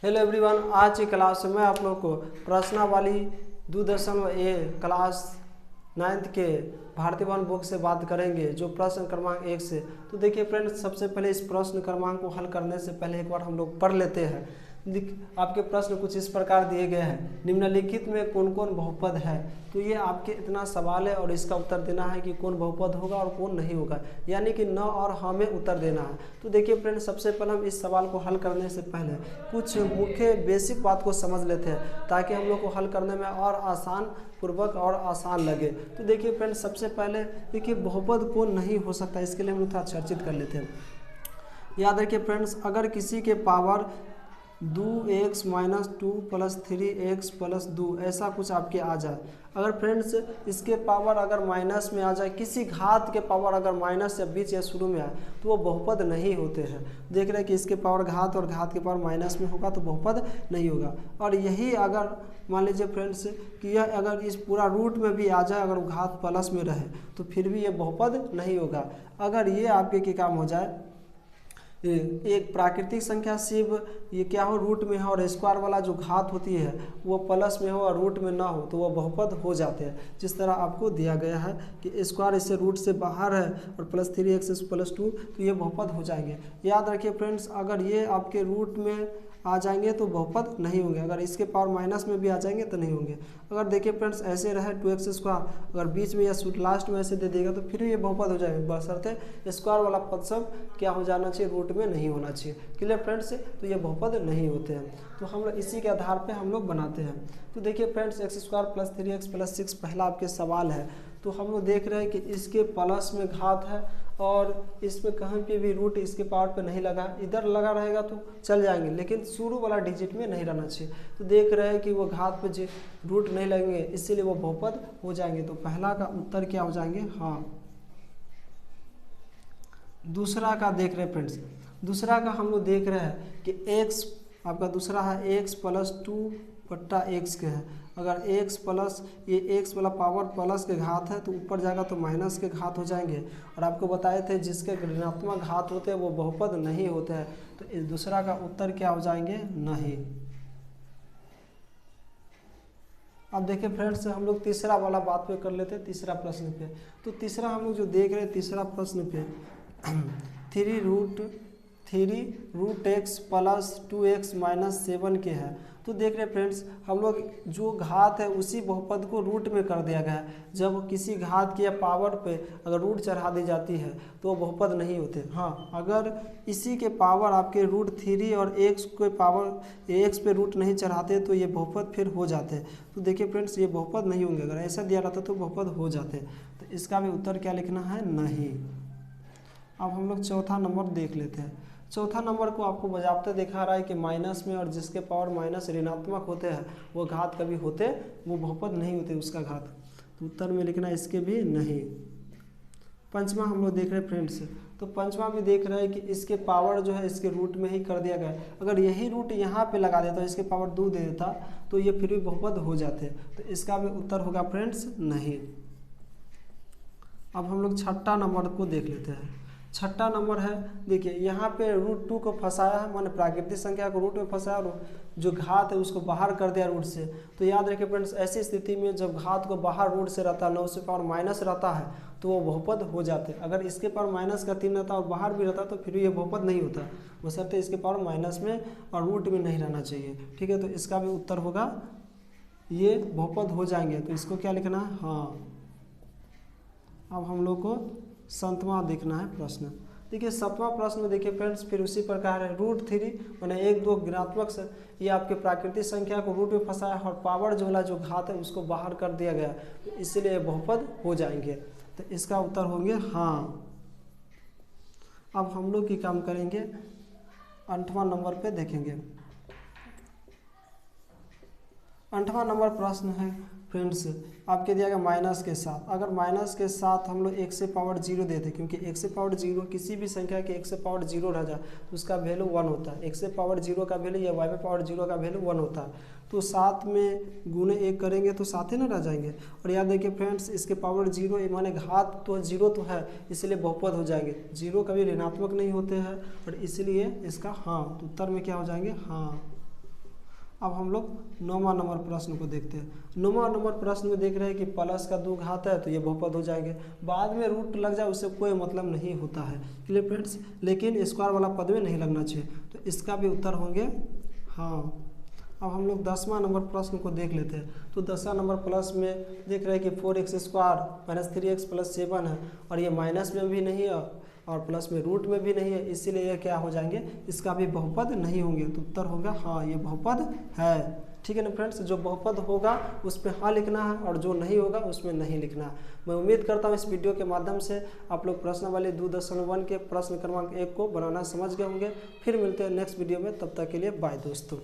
Hello everyone, आज की class में मैं आप लोग को प्रश्नावली 2.a क्लास 9th के भारतीय वन बुक से बात करेंगे, जो प्रश्न क्रमांक 1 से। तो देखिए फ्रेंड्स, सबसे पहले इस प्रश्न क्रमांक को हल करने से पहले एक बार हम लोग पढ़ लेते हैं। आपके प्रश्न कुछ इस प्रकार दिए गए हैं, निम्नलिखित में कौन कौन बहुपद है। तो ये आपके इतना सवाल है और इसका उत्तर देना है कि कौन बहुपद होगा और कौन नहीं होगा, यानी कि न और हाँ में उत्तर देना है। तो देखिए फ्रेंड्स, सबसे पहले हम इस सवाल को हल करने से पहले कुछ मुख्य बेसिक बात को समझ लेते हैं, ताकि हम लोग को हल करने में और आसान पूर्वक और आसान लगे। तो देखिए फ्रेंड्स, सबसे पहले देखिए बहुपद कौन नहीं हो सकता, इसके लिए हम लोग थोड़ा चर्चित कर लेते हैं। याद रखिए फ्रेंड्स, अगर किसी के पावर 2x - 2 + 3x + 2 ऐसा कुछ आपके आ जाए, अगर फ्रेंड्स इसके पावर अगर माइनस में आ जाए, किसी घात के पावर अगर माइनस या बीच या शुरू में आए, तो वो बहुपद नहीं होते हैं। देख रहे हैं कि इसके पावर घात और घात के पावर माइनस में होगा तो बहुपद नहीं होगा। और यही अगर मान लीजिए फ्रेंड्स कि यह अगर इस पूरा रूट में भी आ जाए, अगर वो घात प्लस में रहे, तो फिर भी ये बहुपद नहीं होगा। अगर ये आपके काम हो जाए, एक प्राकृतिक संख्या सिर्फ ये क्या हो, रूट में हो, और स्क्वायर वाला जो घात होती है वो प्लस में हो और रूट में ना हो, तो वो बहुपद हो जाते हैं। जिस तरह आपको दिया गया है कि स्क्वायर इससे रूट से बाहर है और +3x + 2, तो ये बहुपद हो जाएंगे। याद रखिए फ्रेंड्स, अगर ये आपके रूट में आ जाएंगे तो बहुपद नहीं होंगे, अगर इसके पावर माइनस में भी आ जाएंगे तो नहीं होंगे। अगर देखिए फ्रेंड्स ऐसे रहे 2x², अगर बीच में या लास्ट में ऐसे दे देगा तो फिर ये बहुपद हो जाएंगे, बशर्ते स्क्वायर वाला पद सब क्या हो जाना चाहिए, रूट में नहीं होना चाहिए। क्लियर फ्रेंड्स, तो ये बहुपद नहीं होते हैं। तो हम लोग इसी के आधार पे हम लोग बनाते हैं। तो देखिए फ्रेंड्स, x² + 3x + 6 पहला आपके सवाल है। तो हम लोग देख रहे हैं कि इसके प्लस में घात है और इसमें कहीं पे भी रूट इसके पावर पे नहीं लगा, इधर लगा रहेगा तो चल जाएंगे, लेकिन शुरू वाला डिजिट में नहीं रहना चाहिए। तो देख रहे हैं कि वो घात पे रूट नहीं लगेंगे, इसीलिए वो बहुपद हो जाएंगे। तो पहला का उत्तर क्या हो जाएंगे, हाँ। दूसरा का देख रहे हैं फ्रेंड्स, दूसरा का हम लोग देख रहे हैं कि x आपका दूसरा है x + 2/x के है। अगर x प्लस ये x वाला पावर प्लस के घात है तो ऊपर जाएगा तो माइनस के घात हो जाएंगे। और आपको बताए थे जिसके ऋणात्मक घात होते हैं वो बहुपद नहीं होते हैं। तो इस दूसरा का उत्तर क्या हो जाएंगे, नहीं। अब देखिए फ्रेंड्स, हम लोग तीसरा वाला बात पे कर लेते हैं, तीसरा प्रश्न पे। तो तीसरा हम लोग जो देख रहे हैं, तीसरा प्रश्न पे 3√x + 2x - 7 के है। तो देख रहे फ्रेंड्स, हम लोग जो घात है उसी बहुपद को रूट में कर दिया गया है। जब किसी घात की या पावर पे अगर रूट चढ़ा दी जाती है तो वो बहुपद नहीं होते। हाँ, अगर इसी के पावर आपके √3 और x के पावर x पे रूट नहीं चढ़ाते तो ये बहुपद फिर हो जाते हैं। तो देखिए फ्रेंड्स, ये बहुपद नहीं होंगे, अगर ऐसा दिया रहता तो बहुपद हो जाते। तो इसका भी उत्तर क्या लिखना है, नहीं। अब हम लोग चौथा नंबर देख लेते हैं। चौथा नंबर को आपको बजाबते दिखा रहा है कि माइनस में और जिसके पावर माइनस ऋणात्मक होते हैं वो घात कभी होते, वो बहुपद नहीं होते उसका घात। तो उत्तर में लिखना इसके भी नहीं। पंचमा हम लोग देख रहे हैं फ्रेंड्स, तो पंचमा भी देख रहे हैं कि इसके पावर जो है इसके रूट में ही कर दिया गया है। अगर यही रूट यहाँ पे लगा देता, इसके पावर 2 दे देता, तो ये फिर भी बहुपद हो जाते। तो इसका भी उत्तर होगा फ्रेंड्स, नहीं। अब हम लोग छठा नंबर को देख लेते हैं। छठा नंबर है, देखिए यहाँ पे √2 को फंसाया है, माने प्राकृतिक संख्या को रूट में फंसाया और जो घात है उसको बाहर कर दिया रूट से। तो याद रखिए फ्रेंड्स, ऐसी स्थिति में जब घात को बाहर रूट से रहता है, 9 से पावर माइनस रहता है, तो वो बहुपद हो जाते हैं। अगर इसके पावर -3 रहता और बाहर भी रहता तो फिर ये बहुपद नहीं होता, बशर्ते इसके पावर माइनस में और रूट में नहीं रहना चाहिए। ठीक है, तो इसका भी उत्तर होगा, ये बहुपद हो जाएंगे। तो इसको क्या लिखना है, हाँ। अब हम लोग को 7वां देखना है प्रश्न। देखिए 7वां प्रश्न देखिए फ्रेंड्स, फिर उसी प्रकार है। √3 मैंने 1, 2 ऋणात्मक से ये आपके प्राकृतिक संख्या को रूट में फंसाया और पावर जो वाला जो घात है उसको बाहर कर दिया गया, तो इसलिए बहुपद हो जाएंगे। तो इसका उत्तर होंगे हाँ। अब हम लोग की काम करेंगे, 8वां नंबर पे देखेंगे। 8वां नंबर प्रश्न है फ्रेंड्स, आपके दिया गया माइनस के साथ। अगर माइनस के साथ हम लोग 1 से पावर 0 देते, क्योंकि 1 से पावर 0 किसी भी संख्या के 1 से पावर 0 रह जाए तो उसका वैल्यू 1 होता है। 1 से पावर 0 का वैल्यू या y पे पावर 0 का वैल्यू 1 होता है। तो 7 में गुणे 1 करेंगे तो 7 ही ना रह जाएंगे। और याद देखिए फ्रेंड्स, इसके पावर 0 माने घात तो 0 तो है, इसलिए बहुपद हो जाएंगे। 0 कभी ऋणात्मक नहीं होते हैं और इसलिए इसका हाँ, तो उत्तर में क्या हो जाएंगे, हाँ। अब हम लोग 9वां नंबर प्रश्न को देखते हैं। 9वां नंबर प्रश्न में देख रहे हैं कि प्लस का 2 घात है तो ये बहुपद हो जाएंगे, बाद में रूट लग जाए उससे कोई मतलब नहीं होता है, क्लियर फ्रेंड्स, लेकिन स्क्वायर वाला पद में नहीं लगना चाहिए, तो इसका भी उत्तर होंगे हाँ। अब हम लोग 10वां नंबर प्रश्न को देख लेते हैं। तो 10वां नंबर प्लस में देख रहे हैं कि 4x² - 3x + 7 है, और ये माइनस में भी नहीं है और प्लस में रूट में भी नहीं है, इसीलिए ये क्या हो जाएंगे, इसका भी बहुपद नहीं होंगे, तो उत्तर होगा हाँ ये बहुपद है। ठीक है ना फ्रेंड्स, जो बहुपद होगा उसमें हाँ लिखना है और जो नहीं होगा उसमें नहीं लिखना है। मैं उम्मीद करता हूँ इस वीडियो के माध्यम से आप लोग प्रश्नावली 2.1 के प्रश्न क्रमांक 1 को बनाना समझ गए होंगे। फिर मिलते हैं नेक्स्ट वीडियो में, तब तक के लिए बाय दोस्तों।